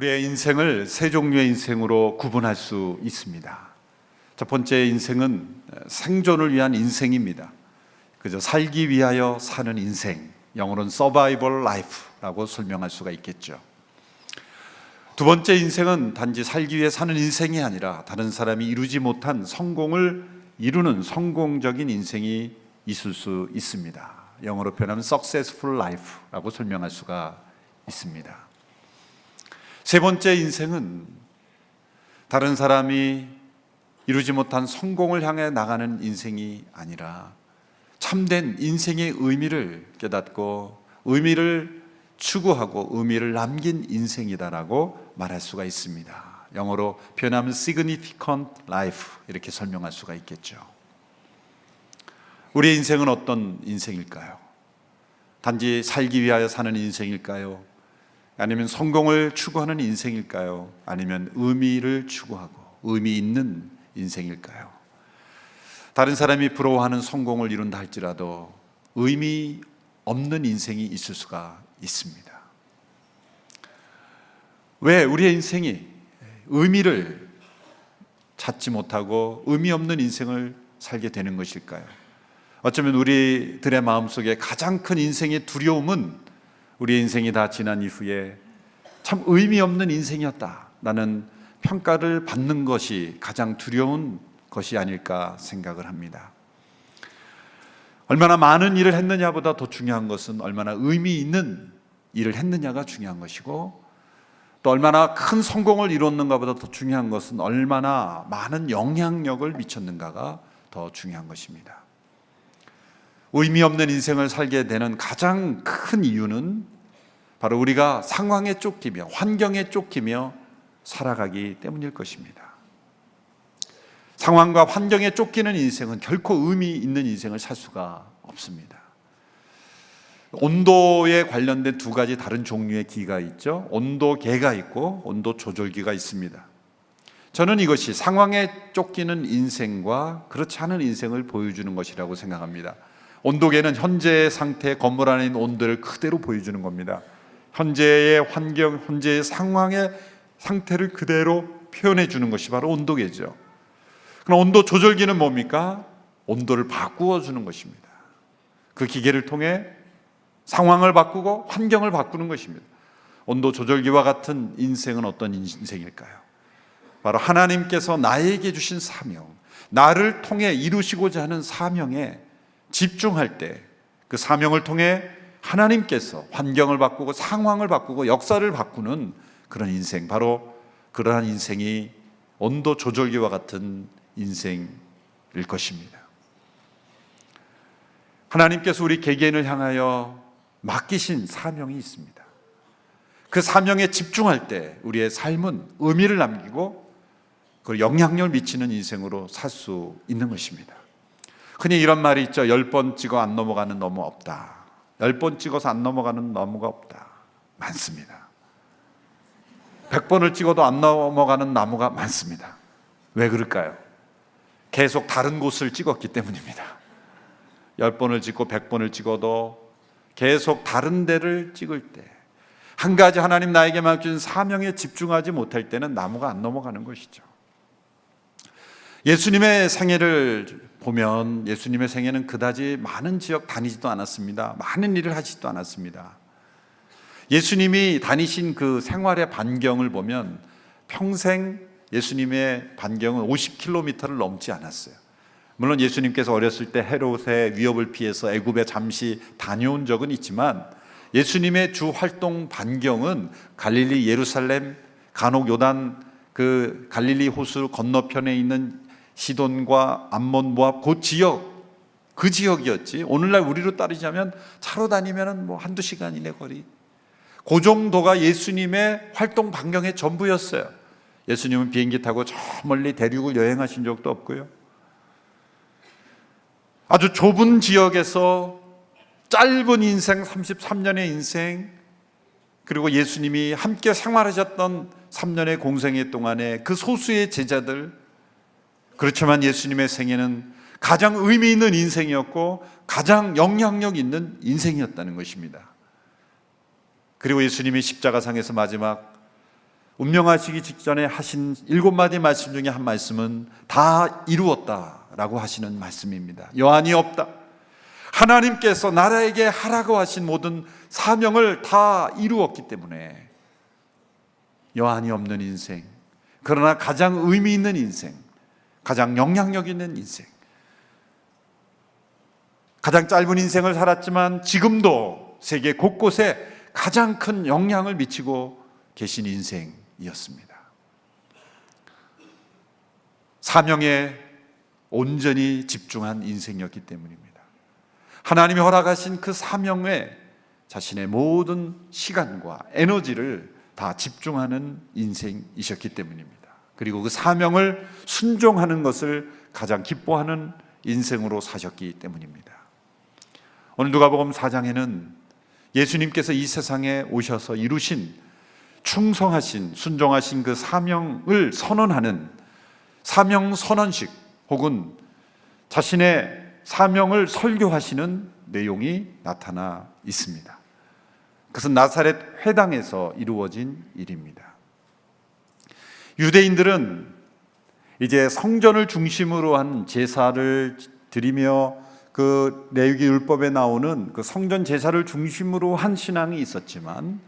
우리의 인생을 세 종류의 인생으로 구분할 수 있습니다. 첫 번째 인생은 생존을 위한 인생입니다. 그저 살기 위하여 사는 인생, 영어로는 survival life라고 설명할 수가 있겠죠. 두 번째 인생은 단지 살기 위해 사는 인생이 아니라 다른 사람이 이루지 못한 성공을 이루는 성공적인 인생이 있을 수 있습니다. 영어로 표현하면 successful life라고 설명할 수가 있습니다. 세 번째 인생은 다른 사람이 이루지 못한 성공을 향해 나가는 인생이 아니라 참된 인생의 의미를 깨닫고 의미를 추구하고 의미를 남긴 인생이다라고 말할 수가 있습니다. 영어로 표현하면 significant life 이렇게 설명할 수가 있겠죠. 우리의 인생은 어떤 인생일까요? 단지 살기 위하여 사는 인생일까요? 아니면 성공을 추구하는 인생일까요? 아니면 의미를 추구하고 의미 있는 인생일까요? 다른 사람이 부러워하는 성공을 이룬다 할지라도 의미 없는 인생이 있을 수가 있습니다. 왜 우리의 인생이 의미를 찾지 못하고 의미 없는 인생을 살게 되는 것일까요? 어쩌면 우리들의 마음속에 가장 큰 인생의 두려움은 우리의 인생이 다 지난 이후에 참 의미 없는 인생이었다라는 평가를 받는 것이 가장 두려운 것이 아닐까 생각을 합니다. 얼마나 많은 일을 했느냐보다 더 중요한 것은 얼마나 의미 있는 일을 했느냐가 중요한 것이고, 또 얼마나 큰 성공을 이뤘는가보다 더 중요한 것은 얼마나 많은 영향력을 미쳤는가가 더 중요한 것입니다. 의미 없는 인생을 살게 되는 가장 큰 이유는 바로 우리가 상황에 쫓기며 환경에 쫓기며 살아가기 때문일 것입니다. 상황과 환경에 쫓기는 인생은 결코 의미 있는 인생을 살 수가 없습니다. 온도에 관련된 두 가지 다른 종류의 기가 있죠. 온도계가 있고 온도 조절기가 있습니다. 저는 이것이 상황에 쫓기는 인생과 그렇지 않은 인생을 보여주는 것이라고 생각합니다. 온도계는 현재의 상태, 건물 안에 있는 온도를 그대로 보여주는 겁니다. 현재의 환경, 현재의 상황의 상태를 그대로 표현해 주는 것이 바로 온도계죠. 그럼 온도 조절기는 뭡니까? 온도를 바꾸어 주는 것입니다. 그 기계를 통해 상황을 바꾸고 환경을 바꾸는 것입니다. 온도 조절기와 같은 인생은 어떤 인생일까요? 바로 하나님께서 나에게 주신 사명, 나를 통해 이루시고자 하는 사명에 집중할 때 그 사명을 통해 하나님께서 환경을 바꾸고 상황을 바꾸고 역사를 바꾸는 그런 인생, 바로 그러한 인생이 온도 조절기와 같은 인생일 것입니다. 하나님께서 우리 개개인을 향하여 맡기신 사명이 있습니다. 그 사명에 집중할 때 우리의 삶은 의미를 남기고 그 영향력을 미치는 인생으로 살 수 있는 것입니다. 흔히 이런 말이 있죠. 10번 찍어 안 넘어가는 나무 없다. 10번 찍어서 안 넘어가는 나무가 없다. 많습니다. 100번을 찍어도 안 넘어가는 나무가 많습니다. 왜 그럴까요? 계속 다른 곳을 찍었기 때문입니다. 10번을 찍고 100번을 찍어도 계속 다른 데를 찍을 때, 한 가지 하나님 나에게 맡겨준 사명에 집중하지 못할 때는 나무가 안 넘어가는 것이죠. 예수님의 생애를 보면 예수님의 생애는 그다지 많은 지역 다니지도 않았습니다. 많은 일을 하지도 않았습니다. 예수님이 다니신 그 생활의 반경을 보면 평생 예수님의 반경은 50km를 넘지 않았어요. 물론 예수님께서 어렸을 때 헤롯의 위협을 피해서 애굽에 잠시 다녀온 적은 있지만 예수님의 주 활동 반경은 갈릴리, 예루살렘, 간혹 요단 그 갈릴리 호수 건너편에 있는 시돈과 암몬, 모압 그 지역이었지. 오늘날 우리로 따르자면 차로 다니면 뭐 한두 시간 이내 거리. 그 정도가 예수님의 활동 반경의 전부였어요. 예수님은 비행기 타고 저 멀리 대륙을 여행하신 적도 없고요. 아주 좁은 지역에서 짧은 인생, 33년의 인생, 그리고 예수님이 함께 생활하셨던 3년의 공생애 동안에 그 소수의 제자들, 그렇지만 예수님의 생애는 가장 의미 있는 인생이었고 가장 영향력 있는 인생이었다는 것입니다. 그리고 예수님이 십자가상에서 마지막 운명하시기 직전에 하신 7마디 말씀 중에 한 말씀은 다 이루었다라고 하시는 말씀입니다. 여한이 없다. 하나님께서 나라에게 하라고 하신 모든 사명을 다 이루었기 때문에 여한이 없는 인생, 그러나 가장 의미 있는 인생, 가장 영향력 있는 인생, 가장 짧은 인생을 살았지만 지금도 세계 곳곳에 가장 큰 영향을 미치고 계신 인생이었습니다. 사명에 온전히 집중한 인생이었기 때문입니다. 하나님이 허락하신 그 사명에 자신의 모든 시간과 에너지를 다 집중하는 인생이셨기 때문입니다. 그리고 그 사명을 순종하는 것을 가장 기뻐하는 인생으로 사셨기 때문입니다. 오늘 누가복음 4장에는 예수님께서 이 세상에 오셔서 이루신 충성하신, 순종하신 그 사명을 선언하는 사명 선언식, 혹은 자신의 사명을 설교하시는 내용이 나타나 있습니다. 그것은 나사렛 회당에서 이루어진 일입니다. 유대인들은 이제 성전을 중심으로 한 제사를 드리며 그 레위기 율법에 나오는 그 성전 제사를 중심으로 한 신앙이 있었지만,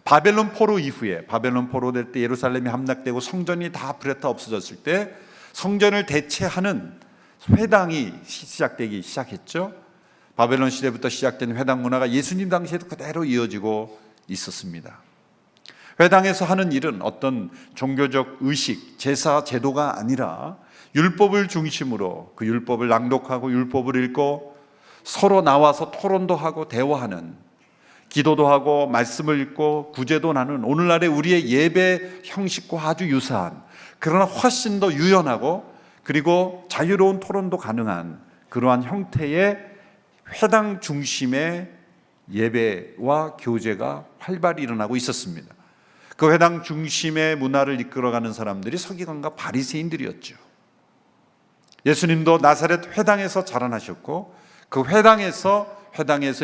바벨론 포로 이후에, 바벨론 포로 될 때 예루살렘이 함락되고 성전이 다 불에 타 없어졌을 때 성전을 대체하는 회당이 시작되기 시작했죠. 바벨론 시대부터 시작된 회당 문화가 예수님 당시에도 그대로 이어지고 있었습니다. 회당에서 하는 일은 어떤 종교적 의식, 제사, 제도가 아니라 율법을 중심으로 그 율법을 낭독하고 율법을 읽고 서로 나와서 토론도 하고 대화하는, 기도도 하고 말씀을 읽고 구제도 나누는, 오늘날의 우리의 예배 형식과 아주 유사한, 그러나 훨씬 더 유연하고 그리고 자유로운 토론도 가능한 그러한 형태의 회당 중심의 예배와 교제가 활발히 일어나고 있었습니다. 그 회당 중심의 문화를 이끌어가는 사람들이 서기관과 바리새인들이었죠. 예수님도 나사렛 회당에서 자라나셨고 그 회당에서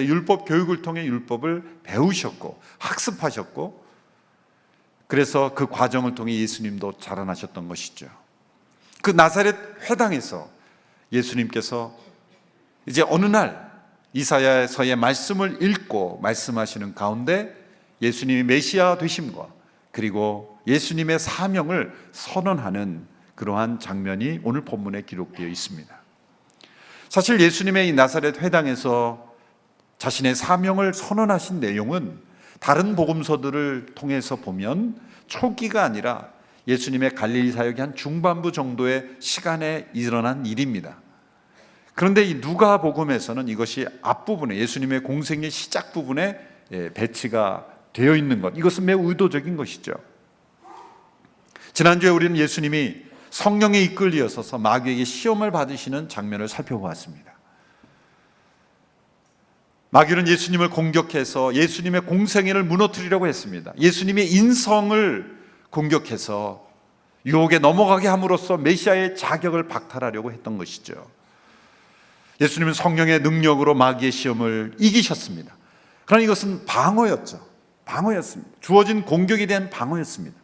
율법 교육을 통해 율법을 배우셨고 학습하셨고, 그래서 그 과정을 통해 예수님도 자라나셨던 것이죠. 그 나사렛 회당에서 예수님께서 이제 어느 날 이사야서의 말씀을 읽고 말씀하시는 가운데 예수님이 메시아 되심과 그리고 예수님의 사명을 선언하는 그러한 장면이 오늘 본문에 기록되어 있습니다. 사실 예수님의 이 나사렛 회당에서 자신의 사명을 선언하신 내용은 다른 복음서들을 통해서 보면 초기가 아니라 예수님의 갈릴리 사역의 한 중반부 정도의 시간에 일어난 일입니다. 그런데 이 누가복음에서는 이것이 앞부분에, 예수님의 공생의 시작 부분에 배치가 되어 있는 것, 이것은 매우 의도적인 것이죠. 지난주에 우리는 예수님이 성령에 이끌리어서 마귀에게 시험을 받으시는 장면을 살펴보았습니다. 마귀는 예수님을 공격해서 예수님의 공생애를 무너뜨리려고 했습니다. 예수님의 인성을 공격해서 유혹에 넘어가게 함으로써 메시아의 자격을 박탈하려고 했던 것이죠. 예수님은 성령의 능력으로 마귀의 시험을 이기셨습니다. 그러나 이것은 방어였죠. 방어였습니다. 주어진 공격에 대한 방어였습니다.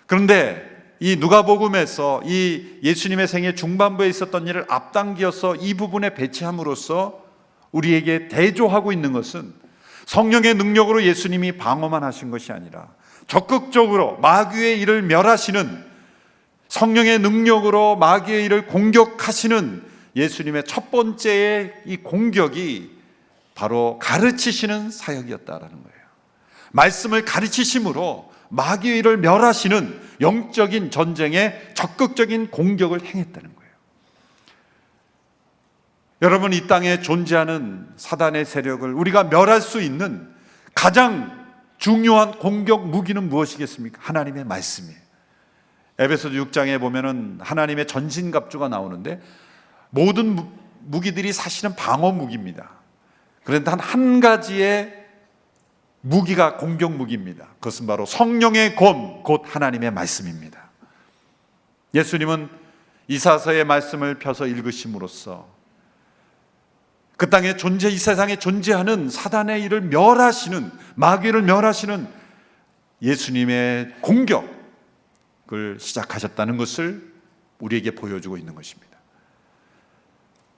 그런데 이 누가복음에서 이 예수님의 생애 중반부에 있었던 일을 앞당겨서 이 부분에 배치함으로써 우리에게 대조하고 있는 것은 성령의 능력으로 예수님이 방어만 하신 것이 아니라 적극적으로 마귀의 일을 멸하시는, 성령의 능력으로 마귀의 일을 공격하시는 예수님의 첫 번째의 이 공격이 바로 가르치시는 사역이었다라는 거예요. 말씀을 가르치심으로 마귀의 일을 멸하시는 영적인 전쟁에 적극적인 공격을 행했다는 거예요. 여러분, 이 땅에 존재하는 사단의 세력을 우리가 멸할 수 있는 가장 중요한 공격 무기는 무엇이겠습니까? 하나님의 말씀이에요. 에베소서 6장에 보면은 하나님의 전신갑주가 나오는데 모든 무기들이 사실은 방어 무기입니다. 그런데 한 가지의 무기가 공격 무기입니다. 그것은 바로 성령의 검, 곧 하나님의 말씀입니다. 예수님은 이사야서의 말씀을 펴서 읽으심으로써 그 땅에 이 세상에 존재하는 사단의 일을 멸하시는, 마귀를 멸하시는 예수님의 공격을 시작하셨다는 것을 우리에게 보여주고 있는 것입니다.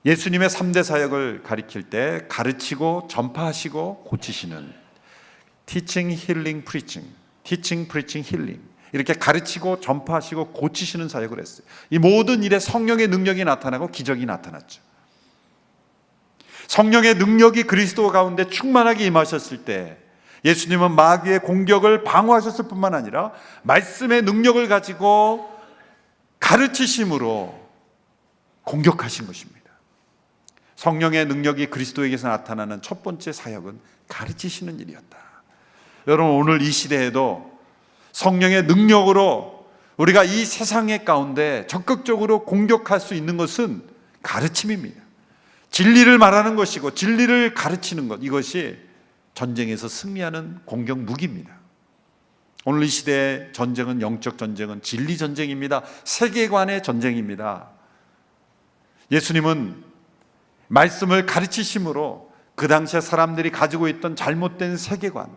예수님의 3대 사역을 가리킬 때 가르치고 전파하시고 고치시는 Teaching, Healing, Preaching, Teaching, Preaching, Healing, 이렇게 가르치고 전파하시고 고치시는 사역을 했어요. 이 모든 일에 성령의 능력이 나타나고 기적이 나타났죠. 성령의 능력이 그리스도 가운데 충만하게 임하셨을 때 예수님은 마귀의 공격을 방어하셨을 뿐만 아니라 말씀의 능력을 가지고 가르치심으로 공격하신 것입니다. 성령의 능력이 그리스도에게서 나타나는 첫 번째 사역은 가르치시는 일이었다. 여러분, 오늘 이 시대에도 성령의 능력으로 우리가 이 세상의 가운데 적극적으로 공격할 수 있는 것은 가르침입니다. 진리를 말하는 것이고 진리를 가르치는 것, 이것이 전쟁에서 승리하는 공격 무기입니다. 오늘 이 시대의 전쟁은, 영적 전쟁은 진리 전쟁입니다. 세계관의 전쟁입니다. 예수님은 말씀을 가르치심으로 그 당시에 사람들이 가지고 있던 잘못된 세계관,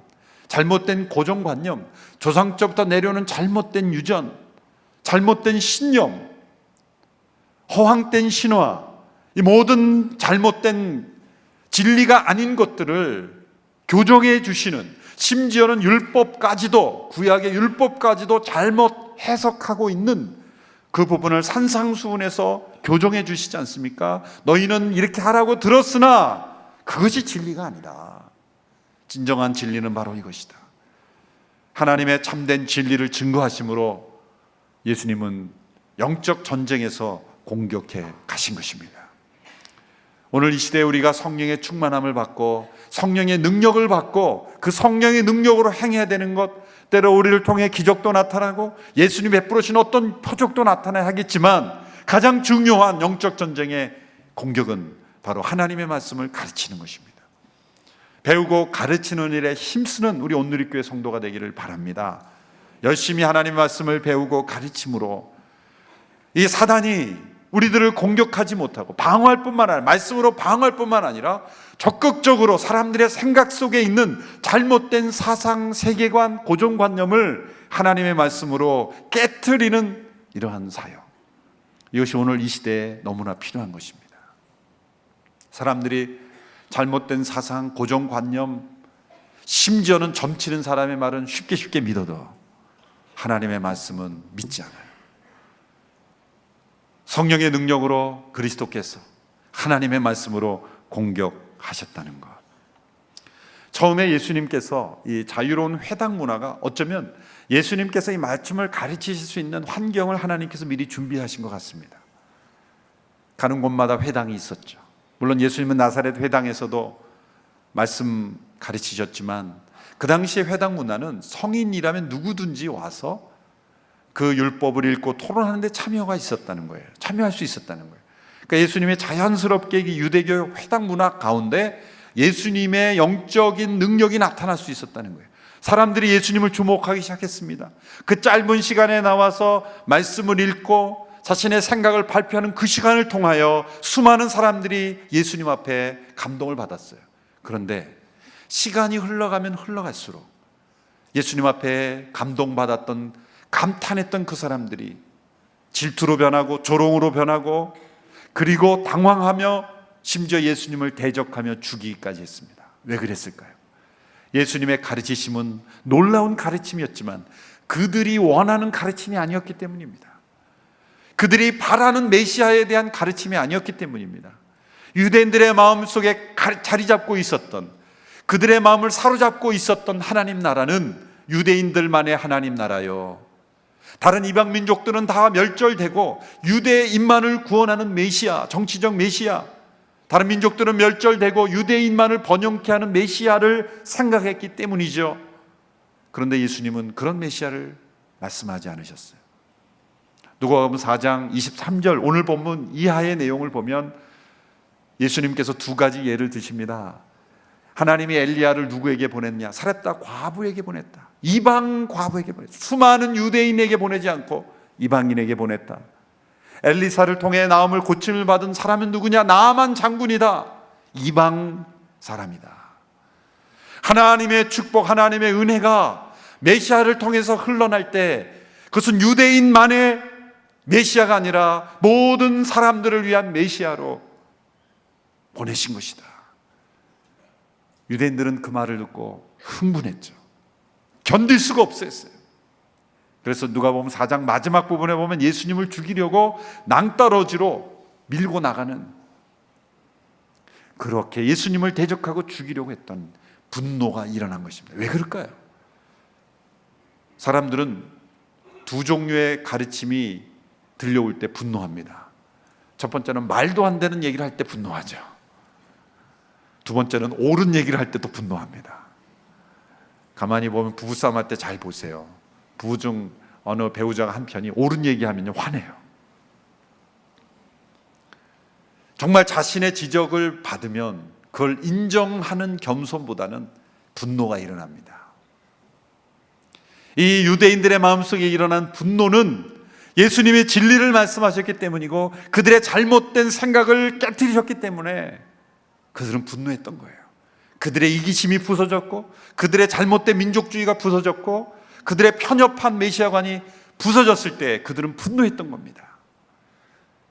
잘못된 고정관념, 조상적부터 내려오는 잘못된 유전, 잘못된 신념, 허황된 신화, 이 모든 잘못된 진리가 아닌 것들을 교정해 주시는, 심지어는 율법까지도, 구약의 율법까지도 잘못 해석하고 있는 그 부분을 산상수훈해서 교정해 주시지 않습니까? 너희는 이렇게 하라고 들었으나 그것이 진리가 아니다. 진정한 진리는 바로 이것이다. 하나님의 참된 진리를 증거하심으로 예수님은 영적 전쟁에서 공격해 가신 것입니다. 오늘 이 시대에 우리가 성령의 충만함을 받고 성령의 능력을 받고 그 성령의 능력으로 행해야 되는 것, 때로 우리를 통해 기적도 나타나고 예수님 베풀으신 어떤 표적도 나타나야 하겠지만 가장 중요한 영적 전쟁의 공격은 바로 하나님의 말씀을 가르치는 것입니다. 배우고 가르치는 일에 힘쓰는 우리 온누리교회 성도가 되기를 바랍니다. 열심히 하나님의 말씀을 배우고 가르침으로 이 사단이 우리들을 공격하지 못하고 방어할 뿐만 아니라, 말씀으로 방어할 뿐만 아니라 적극적으로 사람들의 생각 속에 있는 잘못된 사상, 세계관, 고정관념을 하나님의 말씀으로 깨트리는 이러한 사역, 이것이 오늘 이 시대에 너무나 필요한 것입니다. 사람들이 잘못된 사상, 고정관념, 심지어는 점치는 사람의 말은 쉽게 믿어도 하나님의 말씀은 믿지 않아요. 성령의 능력으로 그리스도께서 하나님의 말씀으로 공격하셨다는 것. 처음에 예수님께서 이 자유로운 회당 문화가 어쩌면 예수님께서 이 말씀을 가르치실 수 있는 환경을 하나님께서 미리 준비하신 것 같습니다. 가는 곳마다 회당이 있었죠. 물론 예수님은 나사렛 회당에서도 말씀 가르치셨지만 그 당시의 회당 문화는 성인이라면 누구든지 와서 그 율법을 읽고 토론하는 데 참여가 있었다는 거예요. 참여할 수 있었다는 거예요. 그러니까 예수님의 자연스럽게 유대교 회당 문화 가운데 예수님의 영적인 능력이 나타날 수 있었다는 거예요. 사람들이 예수님을 주목하기 시작했습니다. 그 짧은 시간에 나와서 말씀을 읽고 자신의 생각을 발표하는 그 시간을 통하여 수많은 사람들이 예수님 앞에 감동을 받았어요. 그런데 시간이 흘러가면 흘러갈수록 예수님 앞에 감동받았던, 감탄했던 그 사람들이 질투로 변하고 조롱으로 변하고 그리고 당황하며 심지어 예수님을 대적하며 죽이기까지 했습니다. 왜 그랬을까요? 예수님의 가르치심은 놀라운 가르침이었지만 그들이 원하는 가르침이 아니었기 때문입니다. 그들이 바라는 메시아에 대한 가르침이 아니었기 때문입니다. 유대인들의 마음속에 자리 잡고 있었던, 그들의 마음을 사로잡고 있었던 하나님 나라는 유대인들만의 하나님 나라요, 다른 이방 민족들은 다 멸절되고 유대인만을 구원하는 메시아, 정치적 메시아, 다른 민족들은 멸절되고 유대인만을 번영케 하는 메시아를 생각했기 때문이죠. 그런데 예수님은 그런 메시아를 말씀하지 않으셨어요. 누가복음 4장 23절 오늘 본문 이하의 내용을 보면 예수님께서 두 가지 예를 드십니다. 하나님이 엘리야를 누구에게 보냈냐? 사렙다 과부에게 보냈다. 이방 과부에게 보냈다. 수많은 유대인에게 보내지 않고 이방인에게 보냈다. 엘리사를 통해 나음을 고침을 받은 사람은 누구냐? 나아만 장군이다. 이방 사람이다. 하나님의 축복, 하나님의 은혜가 메시아를 통해서 흘러날 때 그것은 유대인만의 메시아가 아니라 모든 사람들을 위한 메시아로 보내신 것이다. 유대인들은 그 말을 듣고 흥분했죠. 견딜 수가 없었어요. 그래서 누가복음 4장 마지막 부분에 보면 예수님을 죽이려고 낭떠러지로 밀고 나가는, 그렇게 예수님을 대적하고 죽이려고 했던 분노가 일어난 것입니다. 왜 그럴까요? 사람들은 두 종류의 가르침이 들려올 때 분노합니다. 첫 번째는 말도 안 되는 얘기를 할 때 분노하죠. 두 번째는 옳은 얘기를 할 때도 분노합니다. 가만히 보면 부부싸움 할 때 잘 보세요. 부부 중 어느 배우자가 한 편이 옳은 얘기하면 화내요. 정말 자신의 지적을 받으면 그걸 인정하는 겸손보다는 분노가 일어납니다. 이 유대인들의 마음속에 일어난 분노는 예수님이 진리를 말씀하셨기 때문이고 그들의 잘못된 생각을 깨트리셨기 때문에 그들은 분노했던 거예요. 그들의 이기심이 부서졌고 그들의 잘못된 민족주의가 부서졌고 그들의 편협한 메시아관이 부서졌을 때 그들은 분노했던 겁니다.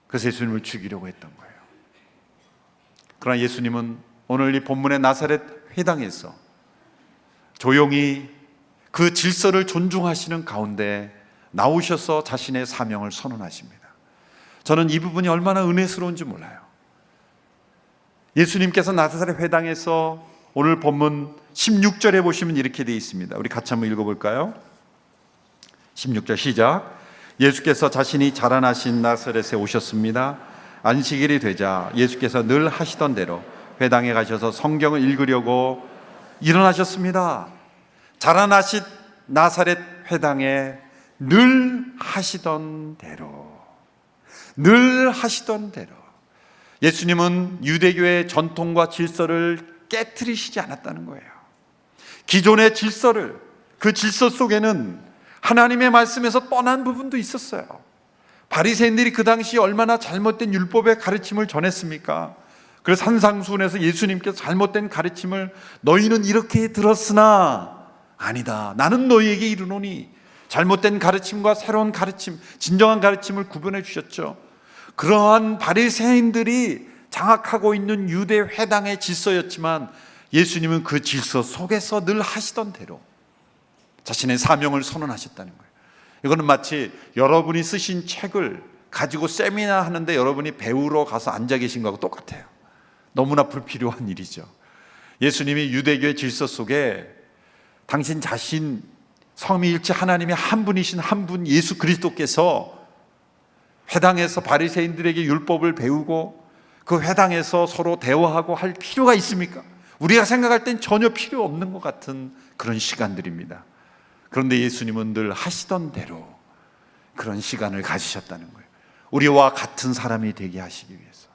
그래서 예수님을 죽이려고 했던 거예요. 그러나 예수님은 오늘 이 본문의 나사렛 회당에서 조용히 그 질서를 존중하시는 가운데 나오셔서 자신의 사명을 선언하십니다. 저는 이 부분이 얼마나 은혜스러운지 몰라요. 예수님께서 나사렛 회당에서 오늘 본문 16절에 보시면 이렇게 되어 있습니다. 우리 같이 한번 읽어볼까요? 16절 시작. 예수께서 자신이 자라나신 나사렛에 오셨습니다. 안식일이 되자 예수께서 늘 하시던 대로 회당에 가셔서 성경을 읽으려고 일어나셨습니다. 자라나신 나사렛 회당에 늘 하시던 대로, 늘 하시던 대로. 예수님은 유대교의 전통과 질서를 깨트리시지 않았다는 거예요. 기존의 질서를, 그 질서 속에는 하나님의 말씀에서 떠난 부분도 있었어요. 바리새인들이 그 당시 얼마나 잘못된 율법의 가르침을 전했습니까? 그래서 산상수훈에서 예수님께서 잘못된 가르침을 너희는 이렇게 들었으나 아니다, 나는 너희에게 이르노니, 잘못된 가르침과 새로운 가르침, 진정한 가르침을 구분해 주셨죠. 그러한 바리새인들이 장악하고 있는 유대 회당의 질서였지만 예수님은 그 질서 속에서 늘 하시던 대로 자신의 사명을 선언하셨다는 거예요. 이거는 마치 여러분이 쓰신 책을 가지고 세미나 하는데 여러분이 배우러 가서 앉아 계신 거하고 똑같아요. 너무나 불필요한 일이죠. 예수님이 유대교의 질서 속에 당신 자신 삼위일체 하나님의 한 분이신 한 분 예수 그리스도께서 회당에서 바리새인들에게 율법을 배우고 그 회당에서 서로 대화하고 할 필요가 있습니까? 우리가 생각할 땐 전혀 필요 없는 것 같은 그런 시간들입니다. 그런데 예수님은 늘 하시던 대로 그런 시간을 가지셨다는 거예요. 우리와 같은 사람이 되게 하시기 위해서.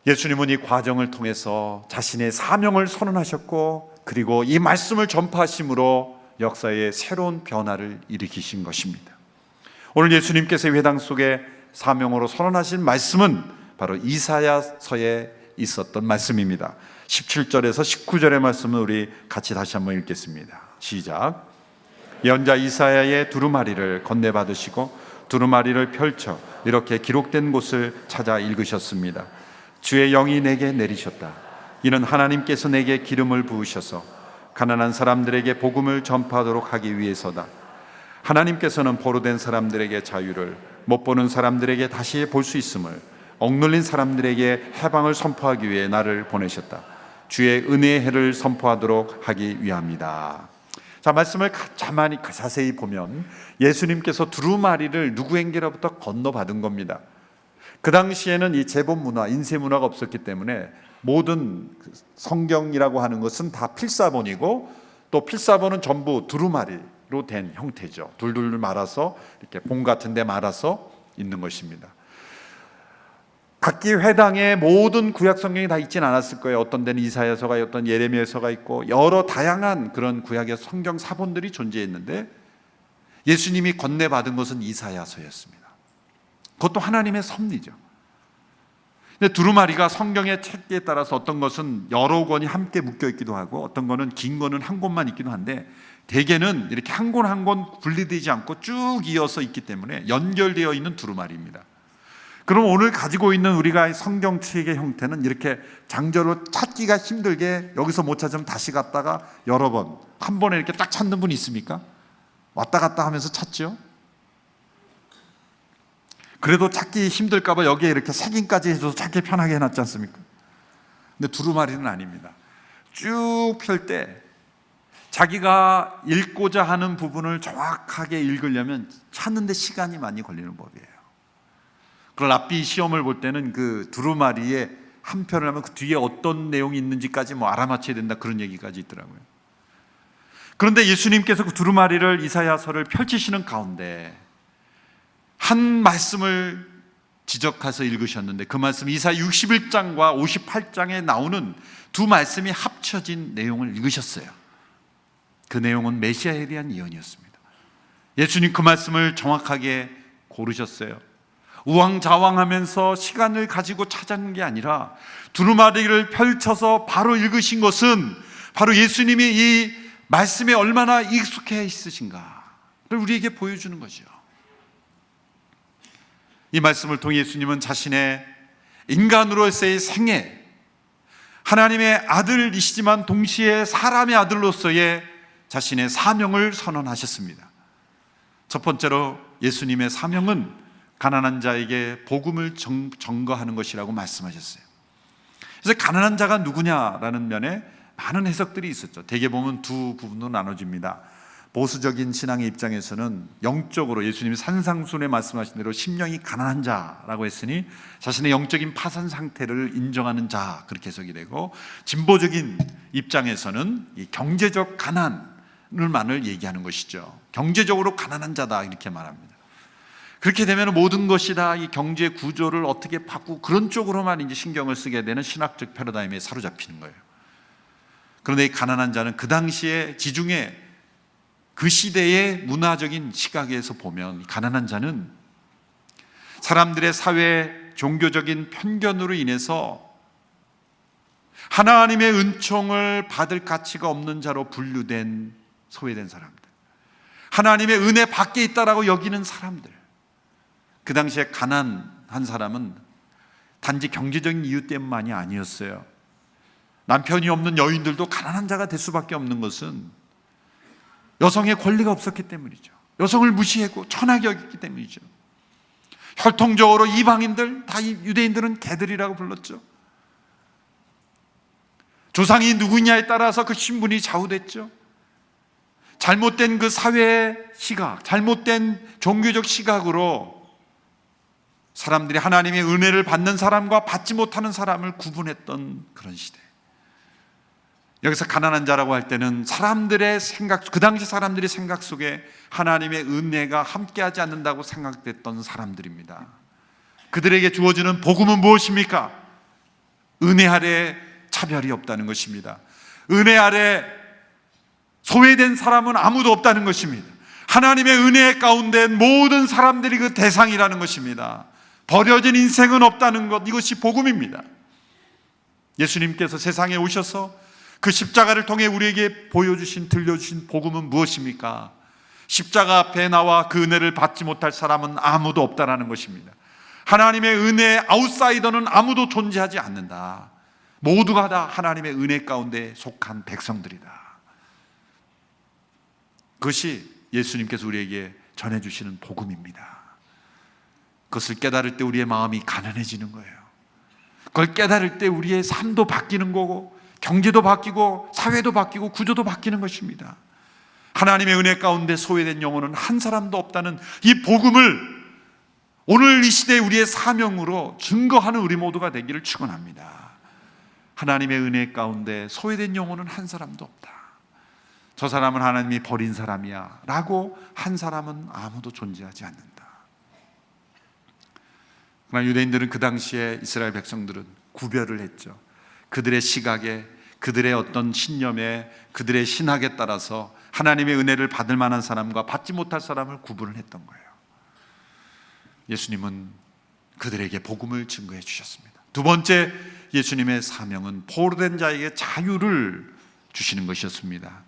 예수님은 이 과정을 통해서 자신의 사명을 선언하셨고 그리고 이 말씀을 전파하심으로 역사에 새로운 변화를 일으키신 것입니다. 오늘 예수님께서 회당 속에 사명으로 선언하신 말씀은 바로 이사야서에 있었던 말씀입니다. 17절에서 19절의 말씀을 우리 같이 다시 한번 읽겠습니다. 시작. 예언자 이사야의 두루마리를 건네받으시고 두루마리를 펼쳐 이렇게 기록된 곳을 찾아 읽으셨습니다. 주의 영이 내게 내리셨다. 이는 하나님께서 내게 기름을 부으셔서 가난한 사람들에게 복음을 전파하도록 하기 위해서다. 하나님께서는 포로된 사람들에게 자유를, 못 보는 사람들에게 다시 볼 수 있음을, 억눌린 사람들에게 해방을 선포하기 위해 나를 보내셨다. 주의 은혜의 해를 선포하도록 하기 위함이다. 자, 말씀을 가만히 자세히 보면 예수님께서 두루마리를 누구에게로부터 건너받은 겁니다. 그 당시에는 이 제본 문화, 인쇄 문화가 없었기 때문에 모든 성경이라고 하는 것은 다 필사본이고 또 필사본은 전부 두루마리로 된 형태죠. 둘둘 말아서 이렇게 봉 같은 데 말아서 있는 것입니다. 각기 회당에 모든 구약 성경이 다 있진 않았을 거예요. 어떤 데는 이사야서가, 어떤 예레미야서가 있고 여러 다양한 그런 구약의 성경 사본들이 존재했는데 예수님이 건네받은 것은 이사야서였습니다. 그것도 하나님의 섭리죠. 근데 두루마리가 성경의 책에 따라서 어떤 것은 여러 권이 함께 묶여 있기도 하고 어떤 거는 긴 거는 한 권만 있기도 한데 대개는 이렇게 한 권 한 권 분리되지 않고 쭉 이어서 있기 때문에 연결되어 있는 두루마리입니다. 그럼 오늘 가지고 있는 우리가 성경책의 형태는 이렇게 장저로 찾기가 힘들게 여기서 못 찾으면 다시 갔다가 여러 번, 한 번에 이렇게 딱 찾는 분 있습니까? 왔다 갔다 하면서 찾죠. 그래도 찾기 힘들까 봐 여기에 이렇게 색인까지 해줘서 찾기 편하게 해놨지 않습니까? 근데 두루마리는 아닙니다. 쭉 펼 때 자기가 읽고자 하는 부분을 정확하게 읽으려면 찾는데 시간이 많이 걸리는 법이에요. 그걸 랍비 시험을 볼 때는 그 두루마리에 한 편을 하면 그 뒤에 어떤 내용이 있는지까지 뭐 알아맞혀야 된다, 그런 얘기까지 있더라고요. 그런데 예수님께서 그 두루마리를 이사야서를 펼치시는 가운데 한 말씀을 지적해서 읽으셨는데 그 말씀 이사야 61장과 58장에 나오는 두 말씀이 합쳐진 내용을 읽으셨어요. 그 내용은 메시아에 대한 예언이었습니다. 예수님 그 말씀을 정확하게 고르셨어요. 우왕좌왕하면서 시간을 가지고 찾아낸 게 아니라 두루마리를 펼쳐서 바로 읽으신 것은 바로 예수님이 이 말씀에 얼마나 익숙해 있으신가를 우리에게 보여주는 거죠. 이 말씀을 통해 예수님은 자신의 인간으로서의 생애, 하나님의 아들이시지만 동시에 사람의 아들로서의 자신의 사명을 선언하셨습니다. 첫 번째로 예수님의 사명은 가난한 자에게 복음을 전거하는 것이라고 말씀하셨어요. 그래서 가난한 자가 누구냐라는 면에 많은 해석들이 있었죠. 대개 보면 두 부분으로 나눠집니다. 보수적인 신앙의 입장에서는 영적으로 예수님이 산상순에 말씀하신 대로 심령이 가난한 자라고 했으니 자신의 영적인 파산 상태를 인정하는 자, 그렇게 해석이 되고, 진보적인 입장에서는 이 경제적 가난을만을 얘기하는 것이죠. 경제적으로 가난한 자다, 이렇게 말합니다. 그렇게 되면 모든 것이 다 이 경제 구조를 어떻게 바꾸고 그런 쪽으로만 이제 신경을 쓰게 되는 신학적 패러다임에 사로잡히는 거예요. 그런데 이 가난한 자는 그 당시에 지중해 그 시대의 문화적인 시각에서 보면 가난한 자는 사람들의 사회 종교적인 편견으로 인해서 하나님의 은총을 받을 가치가 없는 자로 분류된 소외된 사람들, 하나님의 은혜 밖에 있다라고 여기는 사람들. 그 당시에 가난한 사람은 단지 경제적인 이유 때문만이 아니었어요. 남편이 없는 여인들도 가난한 자가 될 수밖에 없는 것은 여성의 권리가 없었기 때문이죠. 여성을 무시하고 천하게 여겼기 때문이죠. 혈통적으로 이방인들, 다 유대인들은 개들이라고 불렀죠. 조상이 누구냐에 따라서 그 신분이 좌우됐죠. 잘못된 그 사회의 시각, 잘못된 종교적 시각으로 사람들이 하나님의 은혜를 받는 사람과 받지 못하는 사람을 구분했던 그런 시대. 여기서 가난한 자라고 할 때는 사람들의 생각, 그 당시 사람들의 생각 속에 하나님의 은혜가 함께하지 않는다고 생각됐던 사람들입니다. 그들에게 주어지는 복음은 무엇입니까? 은혜 아래 차별이 없다는 것입니다. 은혜 아래 소외된 사람은 아무도 없다는 것입니다. 하나님의 은혜 가운데 모든 사람들이 그 대상이라는 것입니다. 버려진 인생은 없다는 것, 이것이 복음입니다. 예수님께서 세상에 오셔서 그 십자가를 통해 우리에게 보여주신, 들려주신 복음은 무엇입니까? 십자가 앞에 나와 그 은혜를 받지 못할 사람은 아무도 없다라는 것입니다. 하나님의 은혜의 아웃사이더는 아무도 존재하지 않는다. 모두가 다 하나님의 은혜 가운데 속한 백성들이다. 그것이 예수님께서 우리에게 전해주시는 복음입니다. 그것을 깨달을 때 우리의 마음이 가난해지는 거예요. 그걸 깨달을 때 우리의 삶도 바뀌는 거고, 경제도 바뀌고, 사회도 바뀌고, 구조도 바뀌는 것입니다. 하나님의 은혜 가운데 소외된 영혼은 한 사람도 없다는 이 복음을 오늘 이 시대에 우리의 사명으로 증거하는 우리 모두가 되기를 축원합니다. 하나님의 은혜 가운데 소외된 영혼은 한 사람도 없다. 저 사람은 하나님이 버린 사람이야 라고 한 사람은 아무도 존재하지 않는다. 그러나 유대인들은 그 당시에 이스라엘 백성들은 구별을 했죠. 그들의 시각에, 그들의 어떤 신념에, 그들의 신학에 따라서 하나님의 은혜를 받을 만한 사람과 받지 못할 사람을 구분을 했던 거예요. 예수님은 그들에게 복음을 증거해 주셨습니다. 두 번째 예수님의 사명은 포로된 자에게 자유를 주시는 것이었습니다.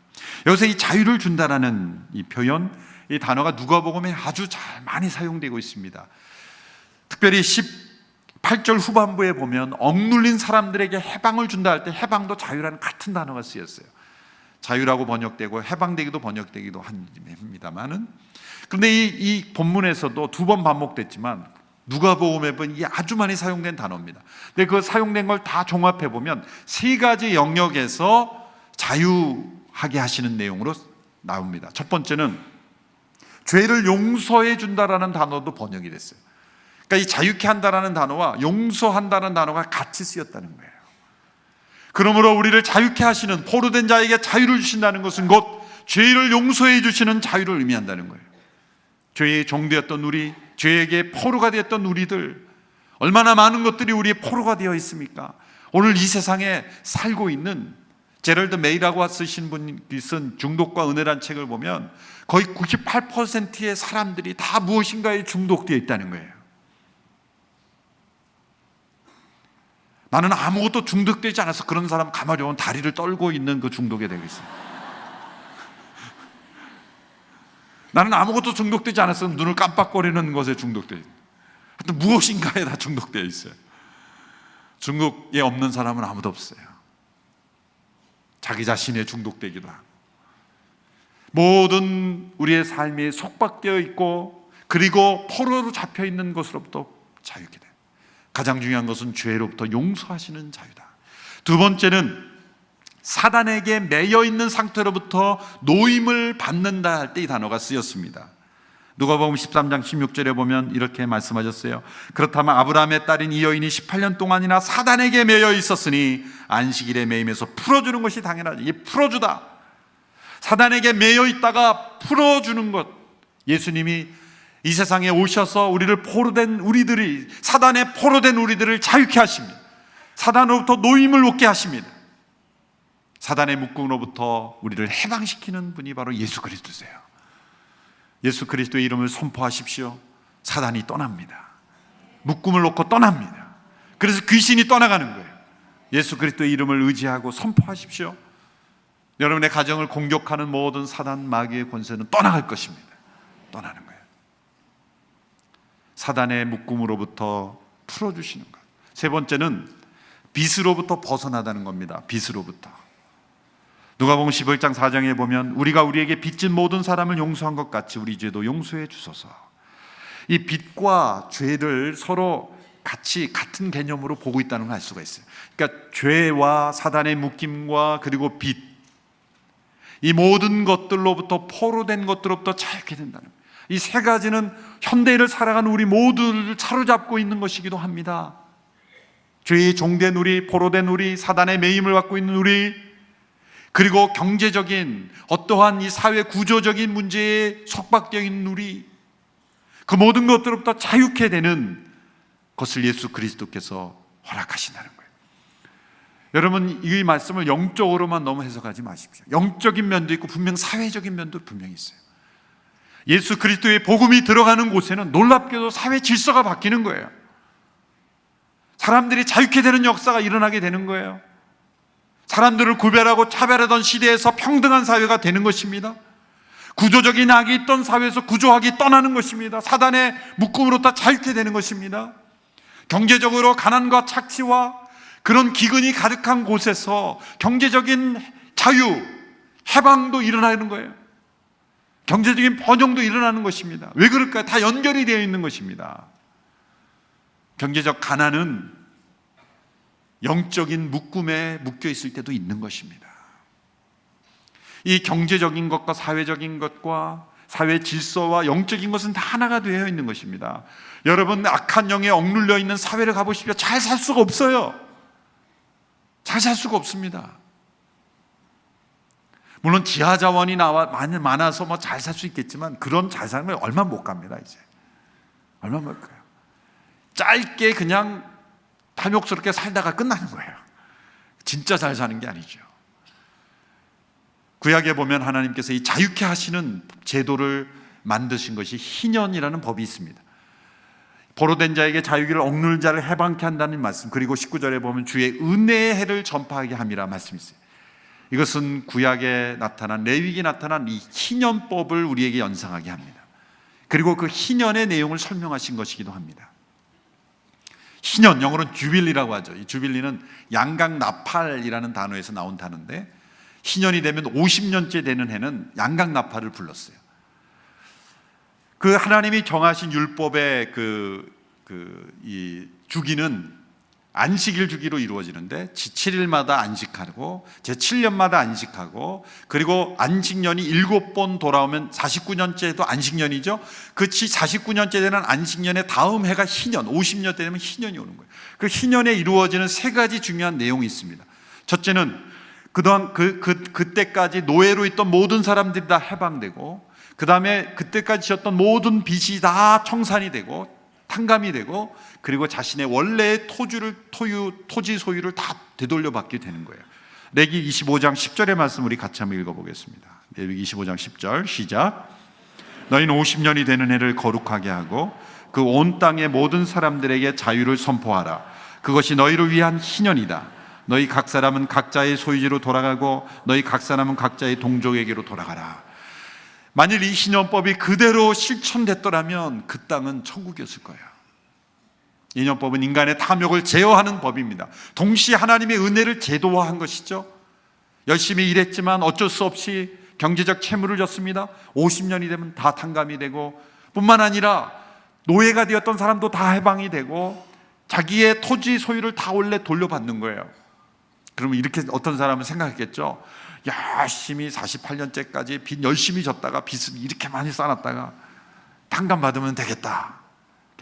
여기서 이 자유를 준다라는 이 표현, 이 단어가 누가복음에 아주 잘 많이 사용되고 있습니다. 특별히 18절 후반부에 보면 억눌린 사람들에게 해방을 준다 할 때 해방도 자유라는 같은 단어가 쓰였어요. 자유라고 번역되고 해방되기도 번역되기도 합니다만은, 그런데 이 본문에서도 두 번 반복됐지만 누가복음에 보면 이게 아주 많이 사용된 단어입니다. 근데 그 사용된 걸 다 종합해 보면 세 가지 영역에서 자유하게 하시는 내용으로 나옵니다. 첫 번째는 죄를 용서해 준다라는 단어도 번역이 됐어요. 그러니까 이 자유케 한다라는 단어와 용서한다는 단어가 같이 쓰였다는 거예요. 그러므로 우리를 자유케 하시는, 포로된 자에게 자유를 주신다는 것은 곧 죄를 용서해 주시는 자유를 의미한다는 거예요. 죄의 종되었던 우리, 죄에게 포로가 되었던 우리들, 얼마나 많은 것들이 우리의 포로가 되어 있습니까? 오늘 이 세상에 살고 있는, 제럴드 메이라고 쓰신 분이 쓴 중독과 은혜란 책을 보면 거의 98%의 사람들이 다 무엇인가에 중독되어 있다는 거예요. 나는 아무것도 중독되지 않아서 그런 사람 가만히 보면 다리를 떨고 있는 그 중독에 되고 있어요. 나는 아무것도 중독되지 않아서 눈을 깜빡거리는 것에 중독되어 있어요. 하여튼 무엇인가에 다 중독되어 있어요. 중독에 없는 사람은 아무도 없어요. 자기 자신에 중독되기도 하고, 모든 우리의 삶이 속박되어 있고 그리고 포로로 잡혀 있는 것으로부터 자유케 돼요. 가장 중요한 것은 죄로부터 용서하시는 자유다. 두 번째는 사단에게 매여 있는 상태로부터 노임을 받는다 할 때 이 단어가 쓰였습니다. 누가복음 13장 16절에 보면 이렇게 말씀하셨어요. 그렇다면 아브라함의 딸인 이 여인이 18년 동안이나 사단에게 매여 있었으니 안식일에 매임에서 풀어주는 것이 당연하지. 이게 풀어주다. 사단에게 매여 있다가 풀어주는 것. 예수님이 이 세상에 오셔서 우리를 포로된 우리들이, 사단에 포로된 우리들을 자유케 하십니다. 사단으로부터 노임을 얻게 하십니다. 사단의 묶음으로부터 우리를 해방시키는 분이 바로 예수 그리스도세요. 예수 그리스도의 이름을 선포하십시오. 사단이 떠납니다. 묶음을 놓고 떠납니다. 그래서 귀신이 떠나가는 거예요. 예수 그리스도의 이름을 의지하고 선포하십시오. 여러분의 가정을 공격하는 모든 사단 마귀의 권세는 떠나갈 것입니다. 떠나는 거예요. 사단의 묶음으로부터 풀어주시는 것. 세 번째는 빚으로부터 벗어나다는 겁니다. 빚으로부터. 누가복음 11장 4장에 보면 우리가 우리에게 빚진 모든 사람을 용서한 것 같이 우리 죄도 용서해 주소서. 이 빚과 죄를 서로 같은 개념으로 보고 있다는 걸 알 수가 있어요. 그러니까 죄와 사단의 묶임과 그리고 빚, 이 모든 것들로부터 포로된 것들로부터 자유케 된다는 거예요. 이 세 가지는 현대를 살아가는 우리 모두를 사로잡고 있는 것이기도 합니다. 죄의 종된 우리, 포로된 우리, 사단의 매임을 받고 있는 우리, 그리고 경제적인 어떠한 이 사회 구조적인 문제에 속박되어 있는 우리, 그 모든 것들로부터 자유케 되는 것을 예수 그리스도께서 허락하신다는 거예요. 여러분, 이 말씀을 영적으로만 너무 해석하지 마십시오. 영적인 면도 있고 분명 사회적인 면도 분명히 있어요. 예수 그리스도의 복음이 들어가는 곳에는 놀랍게도 사회 질서가 바뀌는 거예요. 사람들이 자유케 되는 역사가 일어나게 되는 거예요. 사람들을 구별하고 차별하던 시대에서 평등한 사회가 되는 것입니다. 구조적인 악이 있던 사회에서 구조악이 떠나는 것입니다. 사단의 묶음으로부터 자유케 되는 것입니다. 경제적으로 가난과 착취와 그런 기근이 가득한 곳에서 경제적인 자유, 해방도 일어나는 거예요. 경제적인 번영도 일어나는 것입니다. 왜 그럴까요? 다 연결이 되어 있는 것입니다. 경제적 가난은 영적인 묶음에 묶여 있을 때도 있는 것입니다. 이 경제적인 것과 사회적인 것과 사회 질서와 영적인 것은 다 하나가 되어 있는 것입니다. 여러분, 악한 영에 억눌려 있는 사회를 가보십시오. 잘 살 수가 없어요. 잘 살 수가 없습니다. 물론 지하 자원이 많아서 뭐 잘 살 수 있겠지만 그런 잘 사는 걸 얼마 못 갑니다. 이제 얼마 못 가요. 짧게 그냥 탐욕스럽게 살다가 끝나는 거예요. 진짜 잘 사는 게 아니죠. 구약에 보면 하나님께서 이 자유케 하시는 제도를 만드신 것이 희년이라는 법이 있습니다. 포로된 자에게 자유기를 억누른 자를 해방케 한다는 말씀, 그리고 19절에 보면 주의 은혜의 해를 전파하게 함이라 말씀이 있어요. 이것은 구약에 나타난, 레위기에 나타난 이 희년법을 우리에게 연상하게 합니다. 그리고 그 희년의 내용을 설명하신 것이기도 합니다. 희년, 영어로는 주빌리라고 하죠. 이 주빌리는 양강나팔이라는 단어에서 나온 단어인데, 희년이 되면 50년째 되는 해는 양강나팔을 불렀어요. 그 하나님이 정하신 율법의 이 주기는 안식일 주기로 이루어지는데, 지7일마다 안식하고 제7년마다 안식하고, 그리고 안식년이 7번 돌아오면 49년째도 안식년이죠. 그 49년째 되는 안식년의 다음 해가 희년, 50년째 되면 희년이 오는 거예요. 그 희년에 이루어지는 세 가지 중요한 내용이 있습니다. 첫째는 그동안 그때까지 노예로 있던 모든 사람들이 다 해방되고, 그 다음에 그때까지 지었던 모든 빚이 다 청산이 되고 탕감이 되고, 그리고 자신의 원래의 토지 소유를 다 되돌려받게 되는 거예요. 레위기 25장 10절의 말씀 우리 같이 한번 읽어보겠습니다. 레위기 25장 10절 시작. 너희는 50년이 되는 해를 거룩하게 하고 그 온 땅의 모든 사람들에게 자유를 선포하라. 그것이 너희를 위한 희년이다. 너희 각 사람은 각자의 소유지로 돌아가고 너희 각 사람은 각자의 동족에게로 돌아가라. 만일 이 희년법이 그대로 실천됐더라면 그 땅은 천국이었을 거예요. 이 희년법은 인간의 탐욕을 제어하는 법입니다. 동시에 하나님의 은혜를 제도화한 것이죠. 열심히 일했지만 어쩔 수 없이 경제적 채무를 졌습니다. 50년이 되면 다 탕감이 되고, 뿐만 아니라 노예가 되었던 사람도 다 해방이 되고 자기의 토지 소유를 다 원래 돌려받는 거예요. 그러면 이렇게 어떤 사람은 생각했겠죠. 열심히 48년째까지 빚 열심히 졌다가 빚을 이렇게 많이 쌓았다가 탕감 받으면 되겠다.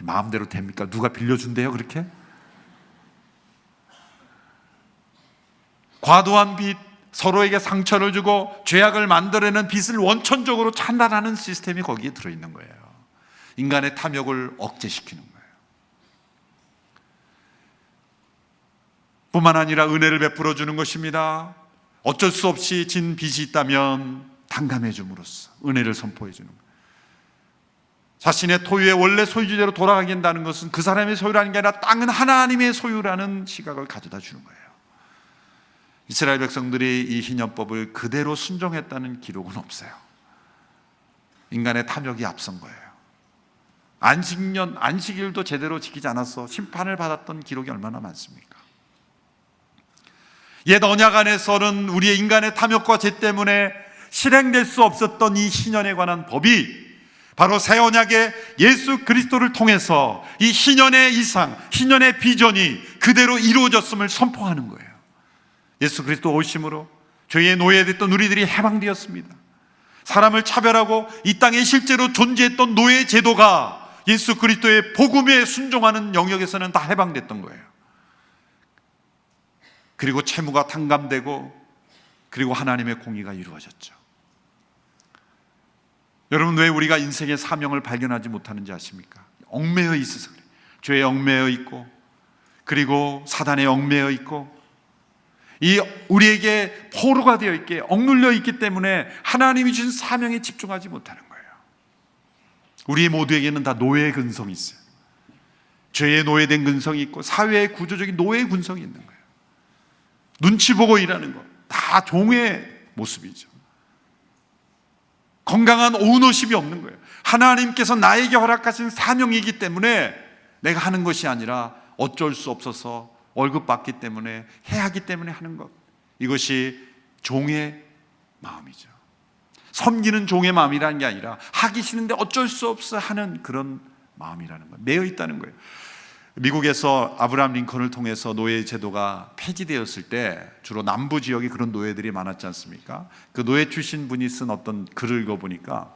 마음대로 됩니까? 누가 빌려준대요 그렇게? 과도한 빚, 서로에게 상처를 주고 죄악을 만들어내는 빚을 원천적으로 찬단하는 시스템이 거기에 들어있는 거예요. 인간의 탐욕을 억제시키는 거예요. 뿐만 아니라 은혜를 베풀어 주는 것입니다. 어쩔 수 없이 진 빚이 있다면 탕감해 줌으로써 은혜를 선포해 주는 거예요. 자신의 토유의 원래 소유주대로 돌아가게 한다는 것은 그 사람의 소유라는 게 아니라 땅은 하나님의 소유라는 시각을 가져다 주는 거예요. 이스라엘 백성들이 이 희년법을 그대로 순종했다는 기록은 없어요. 인간의 탐욕이 앞선 거예요. 안식일도 제대로 지키지 않아서 심판을 받았던 기록이 얼마나 많습니까? 옛 언약 안에서는 우리의 인간의 탐욕과 죄 때문에 실행될 수 없었던 이 희년에 관한 법이 바로 새 언약의 예수 그리스도를 통해서 이 희년의 이상, 희년의 비전이 그대로 이루어졌음을 선포하는 거예요. 예수 그리스도 오심으로 죄의 노예됐던 우리들이 해방되었습니다. 사람을 차별하고 이 땅에 실제로 존재했던 노예 제도가 예수 그리스도의 복음에 순종하는 영역에서는 다 해방됐던 거예요. 그리고 채무가 탕감되고, 그리고 하나님의 공의가 이루어졌죠. 여러분, 왜 우리가 인생의 사명을 발견하지 못하는지 아십니까? 얽매여 있어서 그래요. 죄에 얽매여 있고, 그리고 사단에 얽매여 있고, 이 우리에게 포로가 되어 있게 억눌려 있기 때문에 하나님이 주신 사명에 집중하지 못하는 거예요. 우리 모두에게는 다 노예의 근성이 있어요. 죄의 노예된 근성이 있고 사회의 구조적인 노예의 근성이 있는 거예요. 눈치 보고 일하는 것, 다 종의 모습이죠. 건강한 오너십이 없는 거예요. 하나님께서 나에게 허락하신 사명이기 때문에 내가 하는 것이 아니라 어쩔 수 없어서 월급 받기 때문에, 해야 하기 때문에 하는 것, 이것이 종의 마음이죠. 섬기는 종의 마음이라는 게 아니라 하기 싫은데 어쩔 수 없어 하는 그런 마음이라는 거예요. 매여 있다는 거예요. 미국에서 아브라함 링컨을 통해서 노예 제도가 폐지되었을 때 주로 남부 지역에 그런 노예들이 많았지 않습니까? 그 노예 출신 분이 쓴 어떤 글을 읽어보니까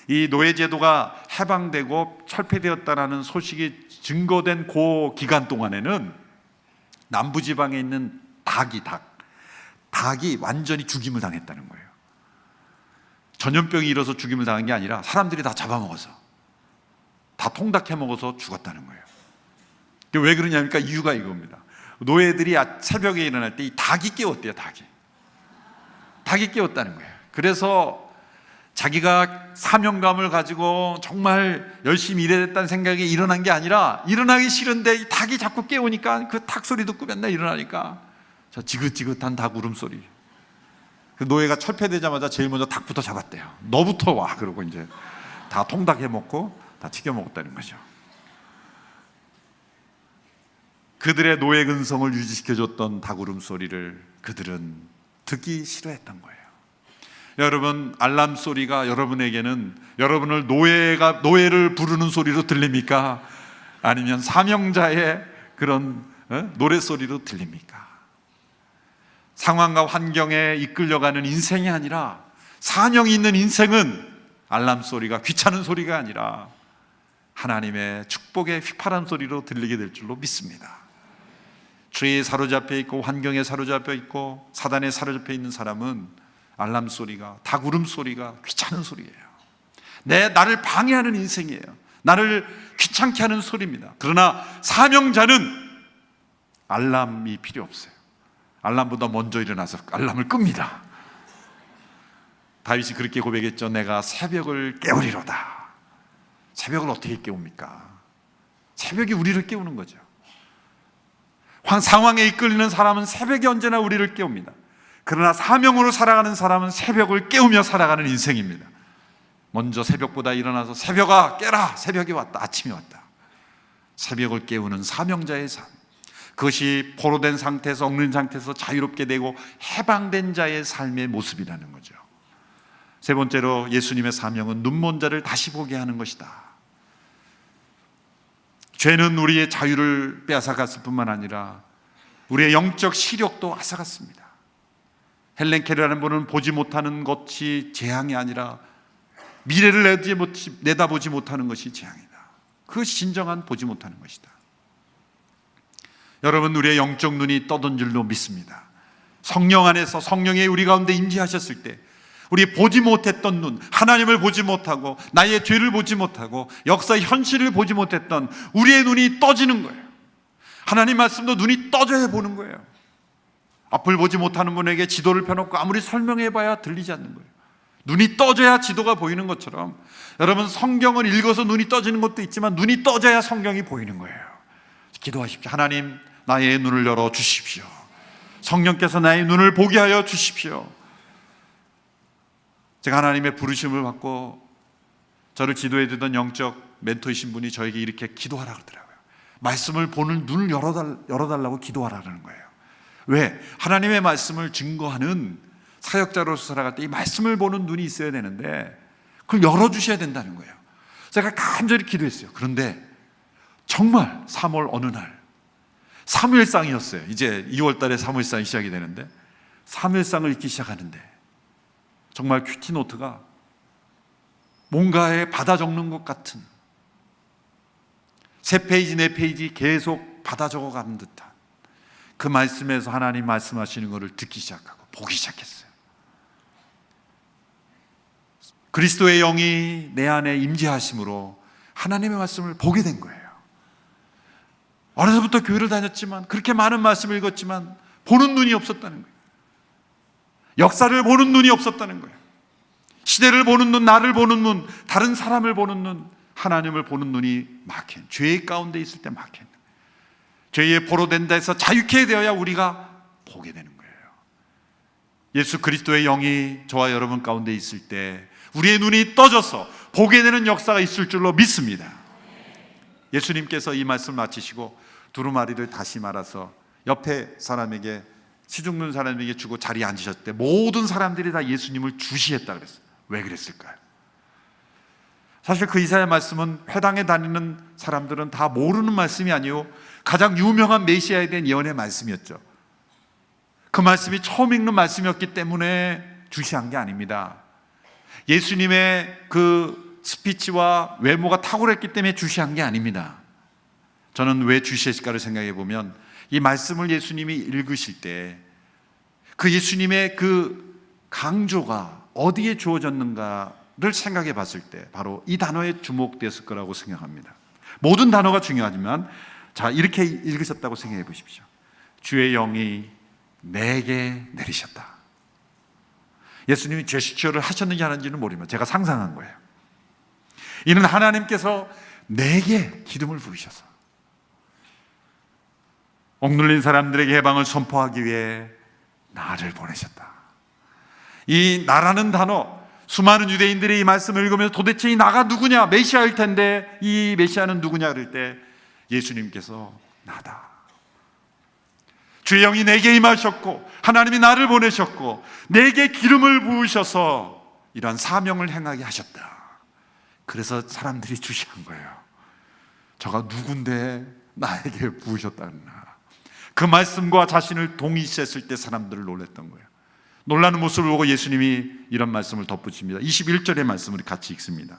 이 노예 제도가 해방되고 철폐되었다는 소식이 증거된 그 기간 동안에는 남부 지방에 있는 닭이 완전히 죽임을 당했다는 거예요. 전염병이 일어서 죽임을 당한 게 아니라 사람들이 다 잡아먹어서, 다 통닭해 먹어서 죽었다는 거예요. 왜 그러냐니까 이유가 이겁니다. 노예들이 새벽에 일어날 때 이 닭이 깨웠대요. 닭이 깨웠다는 거예요. 그래서 자기가 사명감을 가지고 정말 열심히 일해야 됐다는 생각이 일어난 게 아니라 일어나기 싫은데 이 닭이 자꾸 깨우니까 그 닭 소리 듣고 맨날 일어나니까 저 지긋지긋한 닭 울음소리. 그 노예가 철폐되자마자 제일 먼저 닭부터 잡았대요. 너부터 와. 그러고 이제 다 통닭해 먹고 다 튀겨 먹었다는 거죠. 그들의 노예 근성을 유지시켜줬던 닭 울음소리를 그들은 듣기 싫어했던 거예요. 여러분, 알람 소리가 여러분에게는 여러분을 노예를 부르는 소리로 들립니까? 아니면 사명자의 그런 노래소리로 들립니까? 상황과 환경에 이끌려가는 인생이 아니라 사명이 있는 인생은 알람 소리가 귀찮은 소리가 아니라 하나님의 축복의 휘파람 소리로 들리게 될 줄로 믿습니다. 죄에 사로잡혀 있고 환경에 사로잡혀 있고 사단에 사로잡혀 있는 사람은 알람 소리가, 닭 울음소리가 귀찮은 소리예요. 나를 방해하는 인생이에요. 나를 귀찮게 하는 소리입니다. 그러나 사명자는 알람이 필요 없어요. 알람보다 먼저 일어나서 알람을 끕니다. 다윗이 그렇게 고백했죠. 내가 새벽을 깨우리로다. 새벽을 어떻게 깨웁니까? 새벽이 우리를 깨우는 거죠. 상황에 이끌리는 사람은 새벽이 언제나 우리를 깨웁니다. 그러나 사명으로 살아가는 사람은 새벽을 깨우며 살아가는 인생입니다. 먼저 새벽보다 일어나서 새벽아 깨라. 새벽이 왔다. 아침이 왔다. 새벽을 깨우는 사명자의 삶. 그것이 포로된 상태에서 억눌린 상태에서 자유롭게 되고 해방된 자의 삶의 모습이라는 거죠. 세 번째로 예수님의 사명은 눈먼 자를 다시 보게 하는 것이다. 죄는 우리의 자유를 빼앗아갔을 뿐만 아니라 우리의 영적 시력도 앗아갔습니다. 헬렌 켈러라는 분은 보지 못하는 것이 재앙이 아니라 미래를 내다보지 못하는 것이 재앙이다. 그것이 진정한 보지 못하는 것이다. 여러분, 우리의 영적 눈이 떠든 줄로 믿습니다. 성령 안에서 성령이 우리 가운데 임재하셨을 때 우리 보지 못했던 눈, 하나님을 보지 못하고 나의 죄를 보지 못하고 역사의 현실을 보지 못했던 우리의 눈이 떠지는 거예요. 하나님 말씀도 눈이 떠져야 보는 거예요. 앞을 보지 못하는 분에게 지도를 펴놓고 아무리 설명해봐야 들리지 않는 거예요. 눈이 떠져야 지도가 보이는 것처럼 여러분, 성경을 읽어서 눈이 떠지는 것도 있지만 눈이 떠져야 성경이 보이는 거예요. 기도하십시오. 하나님, 나의 눈을 열어 주십시오. 성령께서 나의 눈을 보게 하여 주십시오. 제가 하나님의 부르심을 받고 저를 지도해 주던 영적 멘토이신 분이 저에게 이렇게 기도하라고 그러더라고요. 말씀을 보는 눈을 열어달라고 기도하라는 거예요. 왜? 하나님의 말씀을 증거하는 사역자로서 살아갈 때 이 말씀을 보는 눈이 있어야 되는데 그걸 열어주셔야 된다는 거예요. 제가 간절히 기도했어요. 그런데 정말 3월 어느 날 사무엘상이었어요. 이제 2월 달에 사무엘상이 시작이 되는데 사무엘상을 읽기 시작하는데 정말 큐티노트가 뭔가에 받아 적는 것 같은 3페이지 4페이지 계속 받아 적어가는 듯한 그 말씀에서 하나님 말씀하시는 것을 듣기 시작하고 보기 시작했어요. 그리스도의 영이 내 안에 임재하심으로 하나님의 말씀을 보게 된 거예요. 어려서부터 교회를 다녔지만 그렇게 많은 말씀을 읽었지만 보는 눈이 없었다는 거예요. 역사를 보는 눈이 없었다는 거예요. 시대를 보는 눈, 나를 보는 눈, 다른 사람을 보는 눈, 하나님을 보는 눈이 막힌, 죄의 가운데 있을 때 막힌, 죄의 포로된 데서 자유케 되어야 우리가 보게 되는 거예요. 예수 그리스도의 영이 저와 여러분 가운데 있을 때 우리의 눈이 떠져서 보게 되는 역사가 있을 줄로 믿습니다. 예수님께서 이 말씀을 마치시고 두루마리를 다시 말아서 옆에 사람에게, 시죽는 사람에게 주고 자리에 앉으셨을 때 모든 사람들이 다 예수님을 주시했다 그랬어요. 왜 그랬을까요? 사실 그 이사야 말씀은 회당에 다니는 사람들은 다 모르는 말씀이 아니요 가장 유명한 메시아에 대한 예언의 말씀이었죠. 그 말씀이 처음 읽는 말씀이었기 때문에 주시한 게 아닙니다. 예수님의 그 스피치와 외모가 탁월했기 때문에 주시한 게 아닙니다. 저는 왜 주시했을까를 생각해 보면 이 말씀을 예수님이 읽으실 때 그 예수님의 그 강조가 어디에 주어졌는가를 생각해 봤을 때 바로 이 단어에 주목되었을 거라고 생각합니다. 모든 단어가 중요하지만 자, 이렇게 읽으셨다고 생각해 보십시오. 주의 영이 내게 내리셨다. 예수님이 제스처를 하셨는지 안 하는지는 모르지만 제가 상상한 거예요. 이는 하나님께서 내게 기름을 부으셔서 억눌린 사람들에게 해방을 선포하기 위해 나를 보내셨다. 이 나라는 단어, 수많은 유대인들이 이 말씀을 읽으면서 도대체 이 나가 누구냐, 메시아일 텐데 이 메시아는 누구냐 그럴 때 예수님께서 나다. 주의 영이 내게 임하셨고 하나님이 나를 보내셨고 내게 기름을 부으셔서 이러한 사명을 행하게 하셨다. 그래서 사람들이 주시한 거예요. 저가 누군데 나에게 부으셨다나. 그 말씀과 자신을 동일시했을 때 사람들을 놀랐던 거예요. 놀라는 모습을 보고 예수님이 이런 말씀을 덧붙입니다. 21절의 말씀을 같이 읽습니다.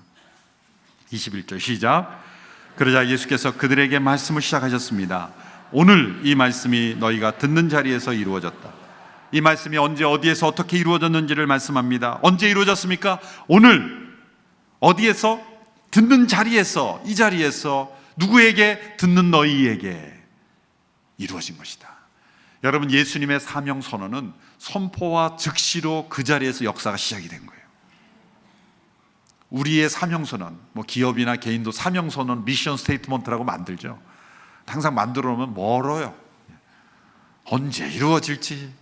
21절 시작. 그러자 예수께서 그들에게 말씀을 시작하셨습니다. 오늘 이 말씀이 너희가 듣는 자리에서 이루어졌다. 이 말씀이 언제 어디에서 어떻게 이루어졌는지를 말씀합니다. 언제 이루어졌습니까? 오늘 어디에서? 듣는 자리에서, 이 자리에서 누구에게? 듣는 너희에게 이루어진 것이다. 여러분, 예수님의 사명 선언은 선포와 즉시로 그 자리에서 역사가 시작이 된 거예요. 우리의 사명 선언, 기업이나 개인도 사명 선언, 미션 스테이트먼트라고 만들죠. 항상 만들어 놓으면 멀어요. 언제 이루어질지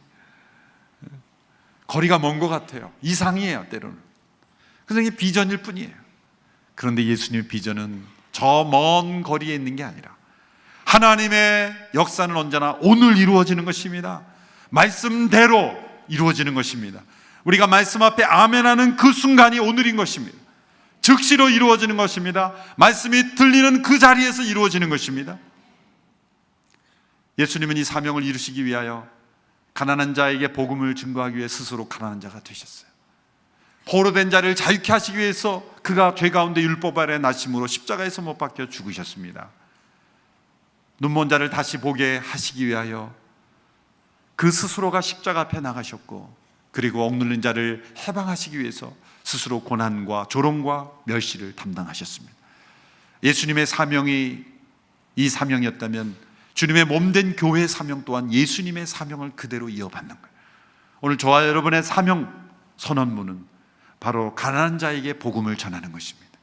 거리가 먼 것 같아요. 이상이에요, 때로는. 그래서 이게 비전일 뿐이에요. 그런데 예수님의 비전은 저 먼 거리에 있는 게 아니라 하나님의 역사는 언제나 오늘 이루어지는 것입니다. 말씀대로 이루어지는 것입니다. 우리가 말씀 앞에 아멘하는 그 순간이 오늘인 것입니다. 즉시로 이루어지는 것입니다. 말씀이 들리는 그 자리에서 이루어지는 것입니다. 예수님은 이 사명을 이루시기 위하여 가난한 자에게 복음을 증거하기 위해 스스로 가난한 자가 되셨어요. 포로된 자를 자유케 하시기 위해서 그가 죄 가운데 율법 아래 나심으로 십자가에서 못 박혀 죽으셨습니다. 눈먼 자를 다시 보게 하시기 위하여 그 스스로가 십자가 앞에 나가셨고, 그리고 억눌린 자를 해방하시기 위해서 스스로 고난과 조롱과 멸시를 담당하셨습니다. 예수님의 사명이 이 사명이었다면 주님의 몸된 교회의 사명 또한 예수님의 사명을 그대로 이어받는 거예요. 오늘 저와 여러분의 사명 선언문은 바로 가난한 자에게 복음을 전하는 것입니다.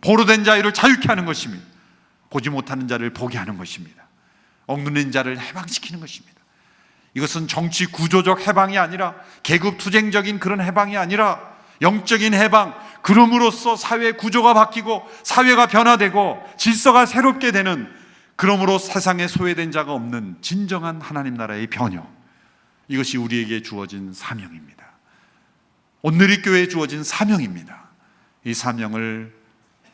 포로된 자를 자유케 하는 것입니다. 보지 못하는 자를 보게 하는 것입니다. 억눌린 자를 해방시키는 것입니다. 이것은 정치 구조적 해방이 아니라 계급 투쟁적인 그런 해방이 아니라 영적인 해방, 그럼으로써 사회 구조가 바뀌고 사회가 변화되고 질서가 새롭게 되는, 그러므로 세상에 소외된 자가 없는 진정한 하나님 나라의 변형, 이것이 우리에게 주어진 사명입니다. 온누리 교회에 주어진 사명입니다. 이 사명을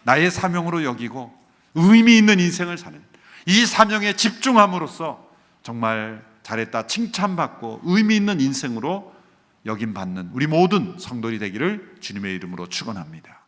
나의 사명으로 여기고 의미 있는 인생을 사는, 이 사명에 집중함으로써 정말 잘했다 칭찬받고 의미 있는 인생으로 여김받는 우리 모든 성도들이 되기를 주님의 이름으로 축원합니다.